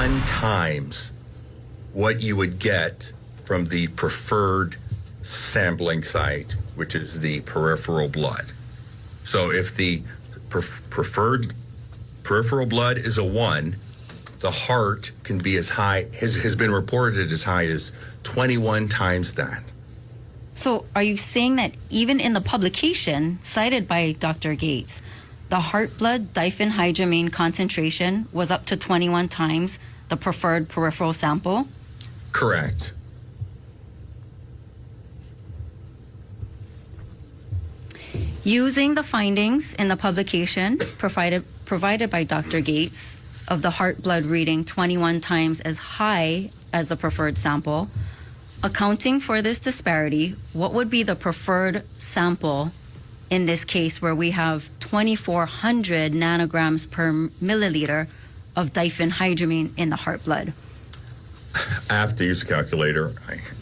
21 times what you would get from the preferred sampling site, which is the peripheral blood. So if the preferred peripheral blood is a 1, the heart can be as high, has been reported as high as 21 times that. So are you saying that even in the publication cited by Dr. Gates, the heart blood diphenhydramine concentration was up to 21 times the preferred peripheral sample? Correct. Using the findings in the publication provided by Dr. Gates of the heart blood reading 21 times as high as the preferred sample, accounting for this disparity, what would be the preferred sample in this case where we have 2,400 nanograms per milliliter of diphenhydramine in the heart blood? I have to use a calculator.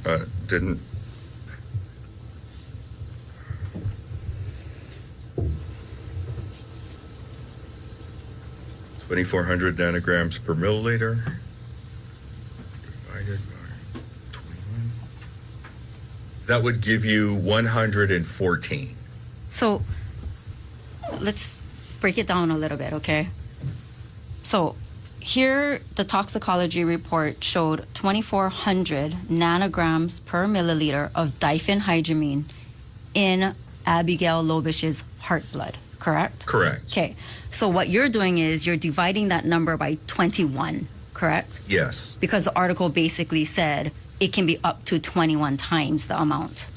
I didn't. (2,400 nanograms per milliliter divided by 21). That would give you 114. So let's break it down a little bit, okay? So here, the toxicology report showed 2,400 nanograms per milliliter of diphenhydramine in Abigail Lobish's heart blood, correct? Correct. Okay, so what you're doing is you're dividing that number by 21, correct? Yes. Because the article basically said it can be up to 21 times the amount.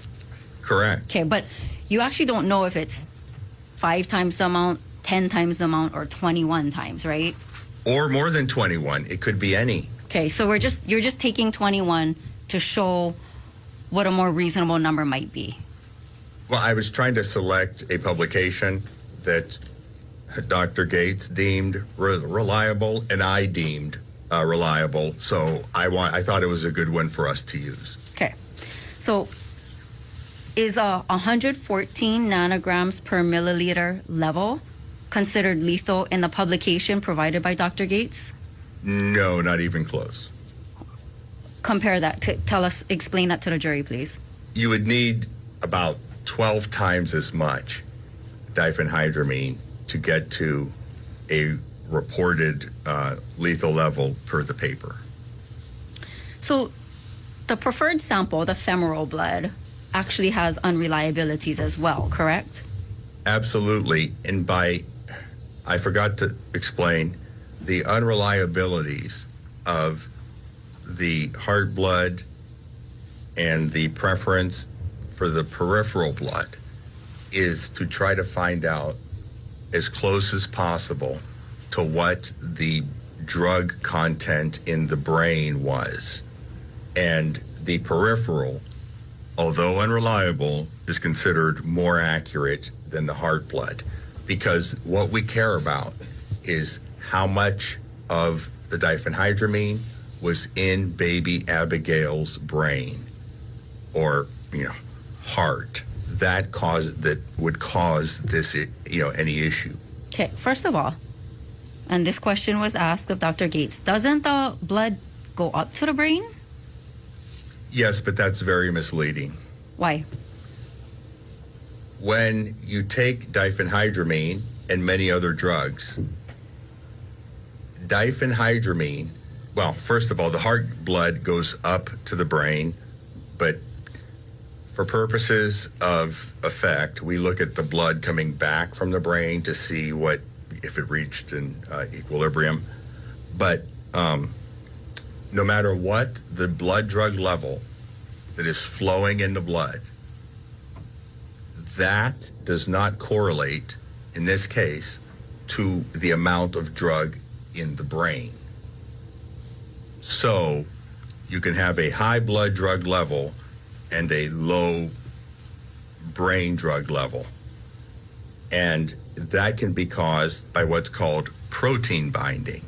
Correct. Okay, but you actually don't know if it's 5 times the amount, 10 times the amount, or 21 times, right? Or more than 21. It could be any. Okay, so you're just taking 21 to show what a more reasonable number might be. Well, I was trying to select a publication that Dr. Gates deemed reliable and I deemed reliable, so I thought it was a good one for us to use. Okay, so is 114 nanograms per milliliter level considered lethal in the publication provided by Dr. Gates? No, not even close. Compare that explain that to the jury, please. You would need about 12 times as much diphenhydramine to get to a reported lethal level per the paper. So the preferred sample, the femoral blood, actually has unreliabilities as well, correct? Absolutely. And I forgot to explain the unreliabilities of the heart blood and the preference for the peripheral blood is to try to find out as close as possible to what the drug content in the brain was. And the peripheral, although unreliable, is considered more accurate than the heart blood, because what we care about is how much of the diphenhydramine was in baby Abigail's brain or, heart that would cause this, any issue. Okay, first of all, and this question was asked of Dr. Gates, doesn't the blood go up to the brain? Yes, but that's very misleading. Why? When you take diphenhydramine and many other drugs, diphenhydramine, well, first of all, the heart blood goes up to the brain, but for purposes of effect, we look at the blood coming back from the brain to see if it reached an equilibrium. But no matter what the blood drug level that is flowing in the blood, that does not correlate, in this case, to the amount of drug in the brain. So you can have a high blood drug level and a low brain drug level. And that can be caused by what's called protein binding.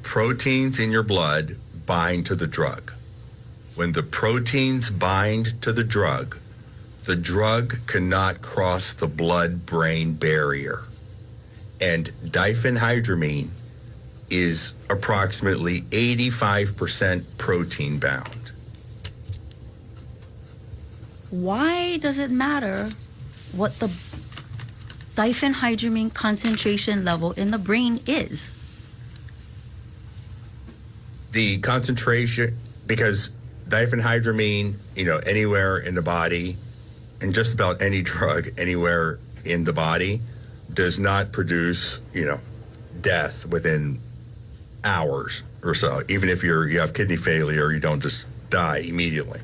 Proteins in your blood bind to the drug. When the proteins bind to the drug cannot cross the blood-brain barrier. And diphenhydramine is approximately 85% protein bound. Why does it matter what the diphenhydramine concentration level in the brain is? The concentration, because diphenhydramine, anywhere in the body, and just about any drug anywhere in the body, does not produce, death within hours or so. Even if you have kidney failure, you don't just die immediately.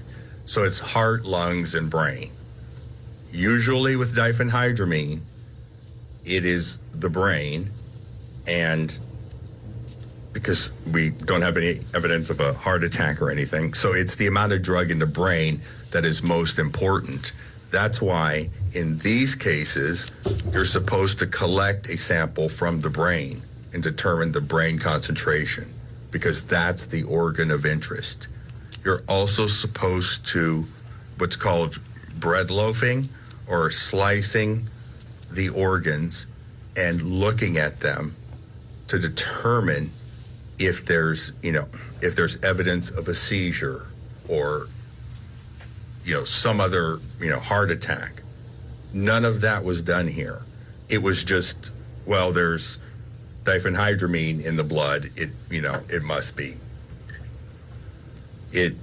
So it's heart, lungs, and brain. Usually with diphenhydramine, it is the brain, and because we don't have any evidence of a heart attack or anything, so it's the amount of drug in the brain that is most important. That's why in these cases, you're supposed to collect a sample from the brain and determine the brain concentration, because that's the organ of interest. You're also supposed to what's called bread loafing, or slicing the organs and looking at them to determine if there's evidence of a seizure or some other heart attack. None of that was done here. It was just, there's diphenhydramine in the blood. It must be. It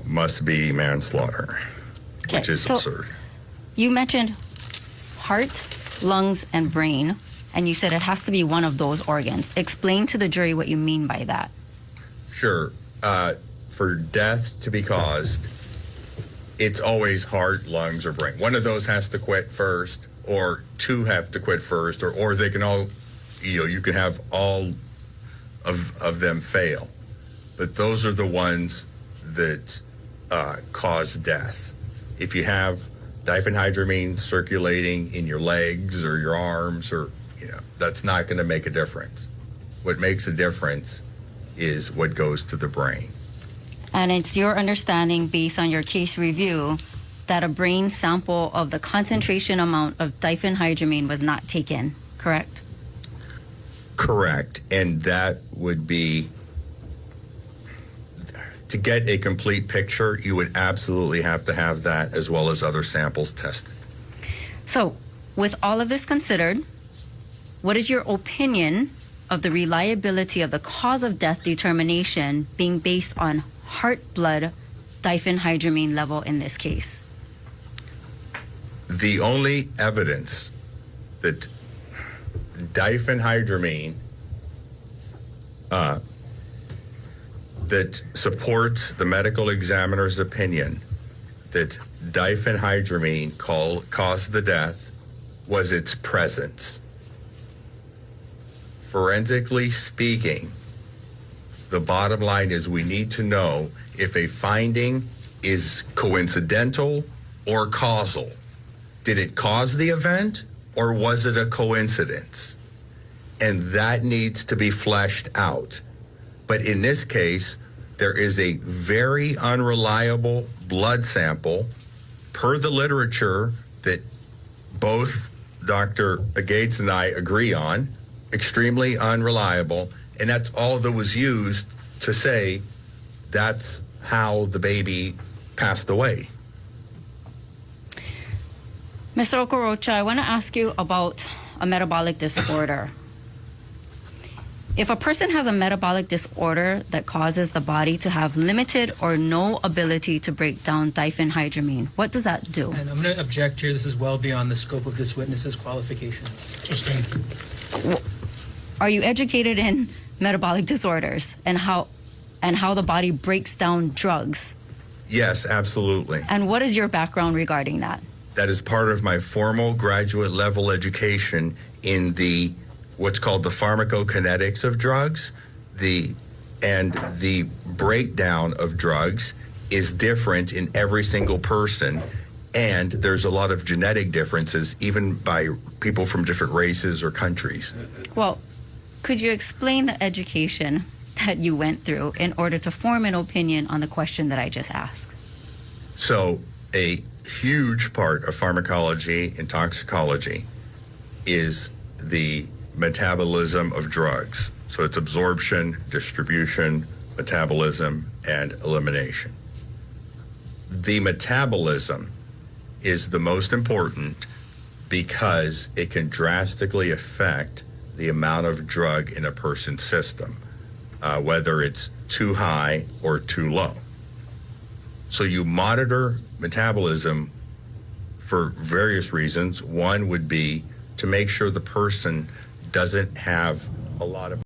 must be manslaughter, which is absurd. You mentioned heart, lungs, and brain, and you said it has to be one of those organs. Explain to the jury what you mean by that. Sure. For death to be caused, it's always heart, lungs, or brain. One of those has to quit first, or two have to quit first, or they can all, you can have all of them fail. But those are the ones that cause death. If you have diphenhydramine circulating in your legs or your arms, or that's not going to make a difference. What makes a difference is what goes to the brain. And it's your understanding, based on your case review, that a brain sample of the concentration amount of diphenhydramine was not taken, correct? Correct. And that would be, to get a complete picture, you would absolutely have to have that as well as other samples tested. So, with all of this considered, what is your opinion of the reliability of the cause of death determination being based on heart blood diphenhydramine level in this case? The only evidence that diphenhydramine that supports the medical examiner's opinion that diphenhydramine caused the death was its presence. Forensically speaking, the bottom line is we need to know if a finding is coincidental or causal. Did it cause the event, or was it a coincidence? And that needs to be fleshed out. But in this case, there is a very unreliable blood sample, per the literature that both Dr. Gates and I agree on, extremely unreliable, and that's all that was used to say that's how the baby passed away. Mr. Okorocha, I want to ask you about a metabolic disorder. If a person has a metabolic disorder that causes the body to have limited or no ability to break down diphenhydramine, what does that do? And I'm going to object here. This is well beyond the scope of this witness's qualifications. Are you educated in metabolic disorders and how the body breaks down drugs? Yes, absolutely. And what is your background regarding that? That is part of my formal graduate level education in the what's called the pharmacokinetics of drugs. The breakdown of drugs is different in every single person, and there's a lot of genetic differences even by people from different races or countries. Well, could you explain the education that you went through in order to form an opinion on the question that I just asked? So a huge part of pharmacology and toxicology is the metabolism of drugs. So it's absorption, distribution, metabolism, and elimination. The metabolism is the most important because it can drastically affect the amount of drug in a person's system, whether it's too high or too low. So you monitor metabolism for various reasons. One would be to make sure the person doesn't have a lot of